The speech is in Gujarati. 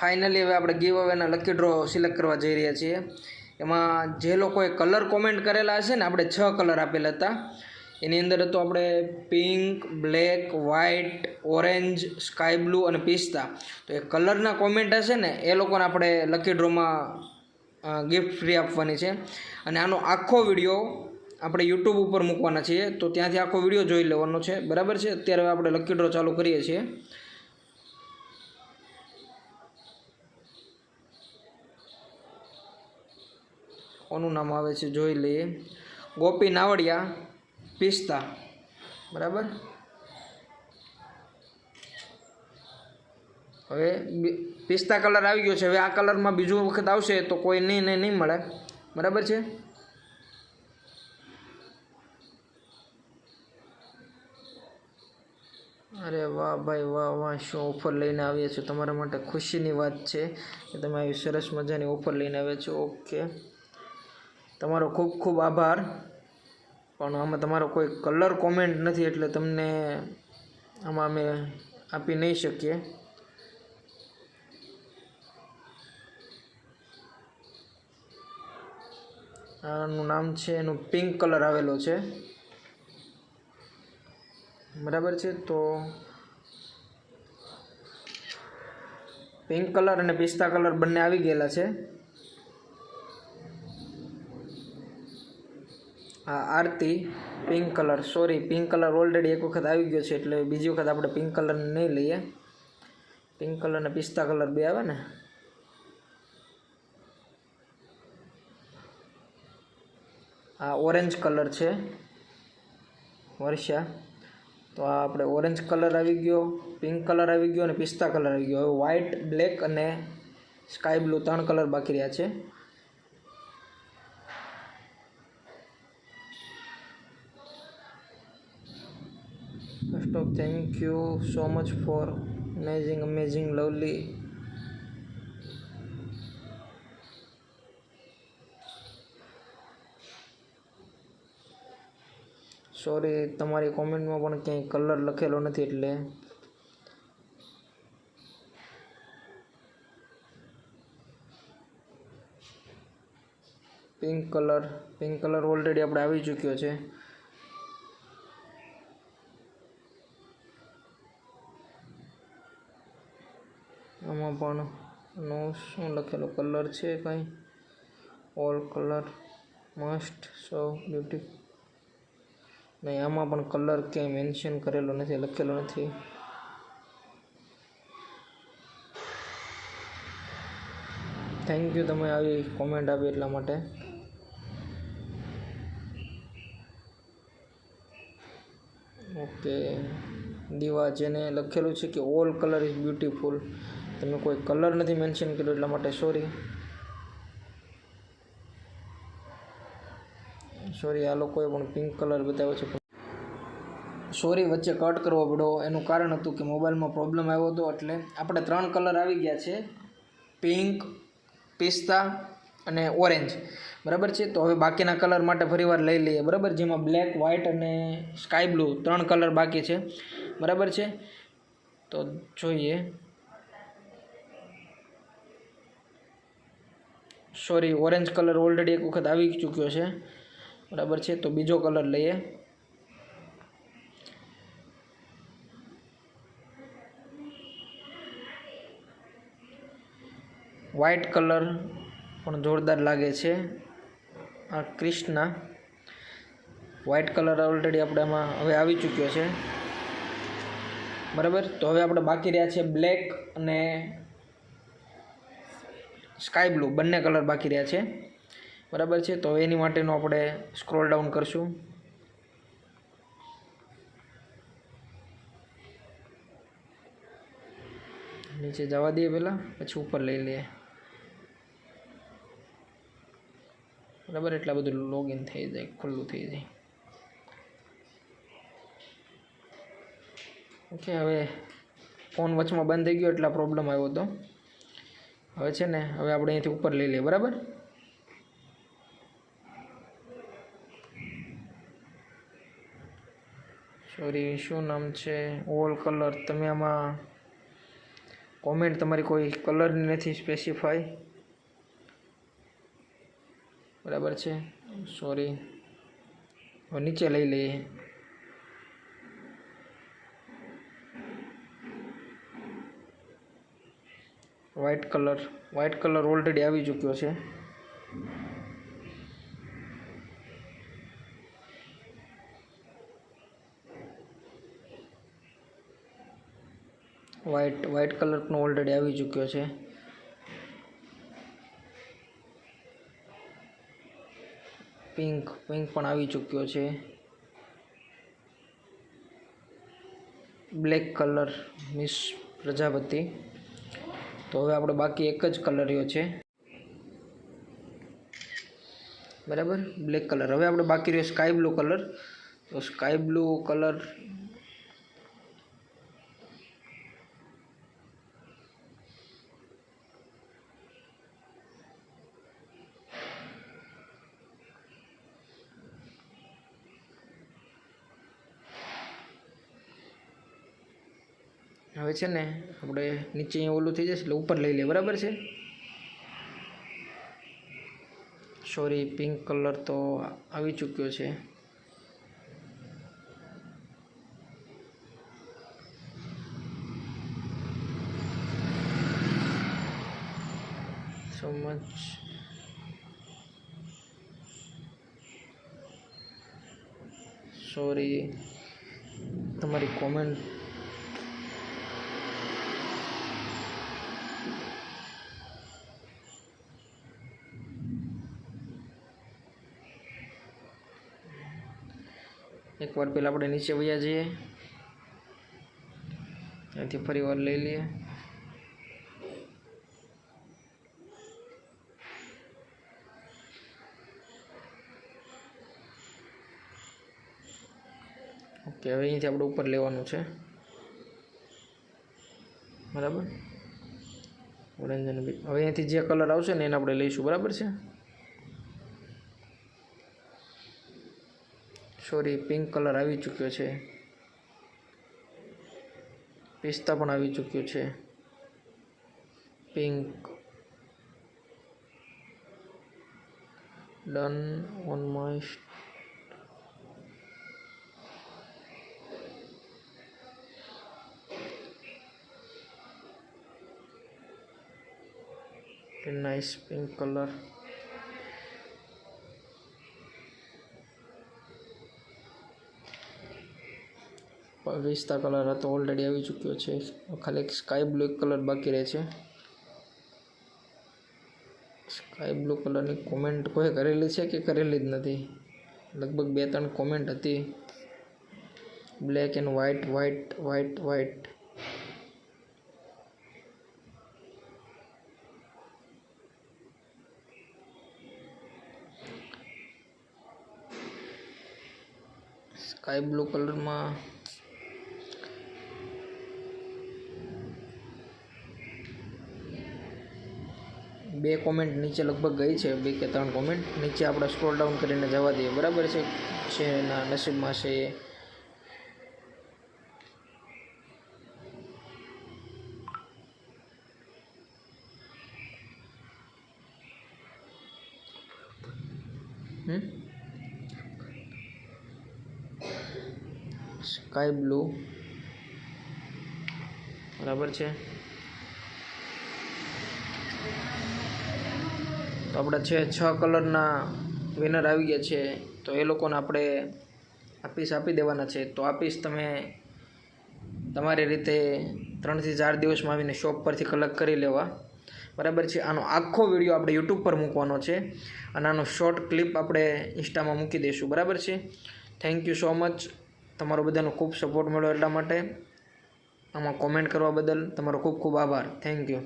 ફાઇનલી હવે આપણે ગીવ અવેના લકી ડ્રો સિલેક્ટ કરવા જઈ રહ્યા છીએ। એમાં જે લોકોએ કલર કોમેન્ટ કરેલા હશે ને, આપણે 6 કલર આપેલા હતા। એની અંદર હતો આપણે pink, black, white, orange, sky blue અને પિસ્તા। તો એ કલરના કોમેન્ટ હશે ને એ લોકોને આપણે લકી ડ્રોમાં ગિફ્ટ ફ્રી આપવાની છે। અને આનો આખો વિડીયો આપણે યુટ્યુબ ઉપર મૂકવાના છીએ, તો ત્યાંથી આખો વિડીયો જોઈ લેવાનો છે, બરાબર છે। અત્યારે હવે આપણે લકી ડ્રો ચાલુ કરીએ છીએ। કોનું નામ આવે છે જોઈ લઈએ। ગોપી નાવડિયા, પિસ્તા, બરાબર। હવે પિસ્તા કલર આવી ગયો છે। હવે આ કલરમાં બીજું વખત આવશે તો કોઈ નહીં મળે, બરાબર છે। અરે વાહ ભાઈ વાહ વાહ, શું ઓફર લઈને આવ્યા છો, તમારા માટે ખુશીની વાત છે કે તમે આવી સરસ મજાની ઓફર લઈને આવ્યા છો। ઓકે, તમારો ખૂબ ખૂબ આભાર। પણ આમાં તમારો કોઈ કલર કોમેન્ટ નથી એટલે તમને આમાં અમે આપી નહીં શકીએ। આનું નામ છે, એનું પિંક કલર આવેલો છે, બરાબર છે। તો પિંક કલર અને પિસ્તા કલર બંને આવી ગયેલા છે। હા, Aarti pink colour, sorry pink colour already એક વખત આવી ગયો છે એટલે બીજી વખત આપણે પિંક કલર નહીં લઈએ। પિંક કલર અને પિસ્તા કલર બે આવે ને। આ ઓરેન્જ કલર છે, વર્ષા। તો આ આપણે ઓરેન્જ કલર આવી ગયો, પિંક કલર આવી ગયો અને પિસ્તા કલર આવી ગયો। હવે વ્હાઇટ, બ્લેક અને સ્કાય બ્લુ 3 કલર બાકી રહ્યા છે। First of thank you so much for amazing lovely. Sorry, તમારી કોમેન્ટમાં પણ ક્યાંય કલર લખેલો નથી એટલે પિંક કલર ઓલરેડી આપણે આવી ચૂક્યો છે। આમાં પણ નો શું લખેલો કલર છે, કાંઈ all colour must so beautiful નહીં, આમાં પણ કલર ક્યાંય મેન્શન કરેલો નથી, લખેલો નથી। થેન્ક યુ તમે આવી કોમેન્ટ આપી એટલા માટે। ઓકે, દીવા, જેને લખેલું છે કે ઓલ કલર ઇઝ બ્યુટીફુલ, તમે કોઈ કલર નથી મેન્શન કર્યો એટલા માટે સોરી। આ લોકોએ પણ પિંક કલર બતાવ્યો છે, સોરી વચ્ચે કટ કરવો પડ્યો। એનું કારણ હતું કે મોબાઈલમાં પ્રોબ્લેમ આવ્યો હતો, એટલે આપણે 3 કલર આવી ગયા છે, પિંક, પિસ્તા અને ઓરેન્જ, બરાબર છે। તો હવે બાકીના કલર માટે ફરીવાર લઈ લઈએ, બરાબર, જેમાં બ્લેક, વ્હાઇટ અને સ્કાય બ્લુ 3 કલર બાકી છે, બરાબર છે। તો જોઈએ, સોરી ઓરેન્જ કલર ઓલરેડી એક વખત આવી ચૂક્યો છે, બરાબર છે। તો બીજો કલર લઈએ, વ્હાઇટ કલર પણ જોરદાર લાગે છે। આ ક્રિષ્ના વ્હાઇટ કલર ઓલરેડી આપણે આમાં હવે આવી ચૂક્યો છે, બરાબર। તો હવે આપણે બાકી રહ્યા છે બ્લેક અને સ્કાય બ્લુ, બંને કલર બાકી રહ્યા છે, બરાબર છે। તો એની માટેનો આપણે સ્ક્રોલ ડાઉન કરશું। નીચે જવા દઈએ પહેલાં, પછી ઉપર લઈ લઈએ, બરાબર। એટલા બધું લોગિન થઈ જાય, ખુલ્લું થઈ જાય। ઓકે, હવે ફોન વચમાં બંધ થઈ ગયો એટલે પ્રોબ્લેમ આવ્યો હતો। હવે છે ને, હવે આપણે અહીંથી ઉપર લઈ લઈએ, બરાબર। સોરી, શું નામ છે, ઓલ કલર, તમે આમાં કોમેન્ટ તમારી કોઈ કલરની નથી સ્પેસિફાઈ, બરાબર છે. સોરી, હવે નીચે લઈ લઈએ. વ્હાઇટ કલર ઓલરેડી આવી ચૂક્યો છે. વ્હાઇટ કલર પણ ઓલરેડી આવી ચૂક્યો છે. પિંક પણ આવી ચૂક્યો છે. Black colour miss Prajapati. તો હવે આપણે બાકી એક જ કલર રહ્યો છે, બરાબર, બ્લેક કલર. હવે આપણે બાકી રહ્યો સ્કાય બ્લુ કલર. તો સ્કાય બ્લુ કલર હવે છે ને આપણે નીચે ઓલું થઈ જશે એટલે ઉપર લઈ લઈએ, બરાબર છે. સોરી, પિંક કલર તો આવી ચૂક્યો છે. So much. સોરી, તમારી કોમેન્ટ એકવાર પહેલાં આપણે નીચે વયા જઈએ, ત્યાંથી ફરી વાર લઈ લઈએ. ઓકે, હવે અહીંથી આપણે ઉપર લેવાનું છે, બરાબર. ઓરેન્જ અને હવે અહીંયાથી જે કલર આવશે ને એને આપણે લઈશું, બરાબર છે. સોરી, પિંક કલર આવી ચૂક્યો છે. પિસ્તા પણ આવી ચૂક્યું છે. Pink done on my. Nice pink colour. પિસ્તા કલર હતો ઓલરેડી આવી ચૂક્યો છે. ખાલી સ્કાય બ્લુ કલર બાકી રહે છે. સ્કાય બ્લુ કલરની કોમેન્ટ કોઈ કરેલી છે કે કરેલી જ નથી? લગભગ 2-3 કોમેન્ટ હતી. Black and white. Sky blue કલરમાં બે કોમેન્ટ નીચે લગભગ ગઈ છે, 2 કે 3 કોમેન્ટ નીચે. આપણે સ્ક્રોલ ડાઉન કરીને જવા દઈએ, બરાબર છે. એના નસીબમાં છે એ. સ્કાય બ્લુ, બરાબર છે. તો આપણે 6 કલરના વિનર આવી ગયા છે. તો એ લોકોને આપણે આ પીસ આપી દેવાના છે. તો આ પીસ તમે તમારી રીતે 3 થી 4 દિવસમાં આવીને શોપ પરથી કલેક્ટ કરી લેવા, બરાબર છે. આનો આખો વિડીયો આપણે યુટ્યુબ પર મૂકવાનો છે અને આનો શોર્ટ ક્લિપ આપણે ઇન્સ્ટામાં મૂકી દઈશું, બરાબર છે. Thank you so much. તમારો બધાનો ખૂબ સપોર્ટ મળ્યો એટલા માટે. આમાં કોમેન્ટ કરવા બદલ તમારો ખૂબ ખૂબ આભાર. Thank you.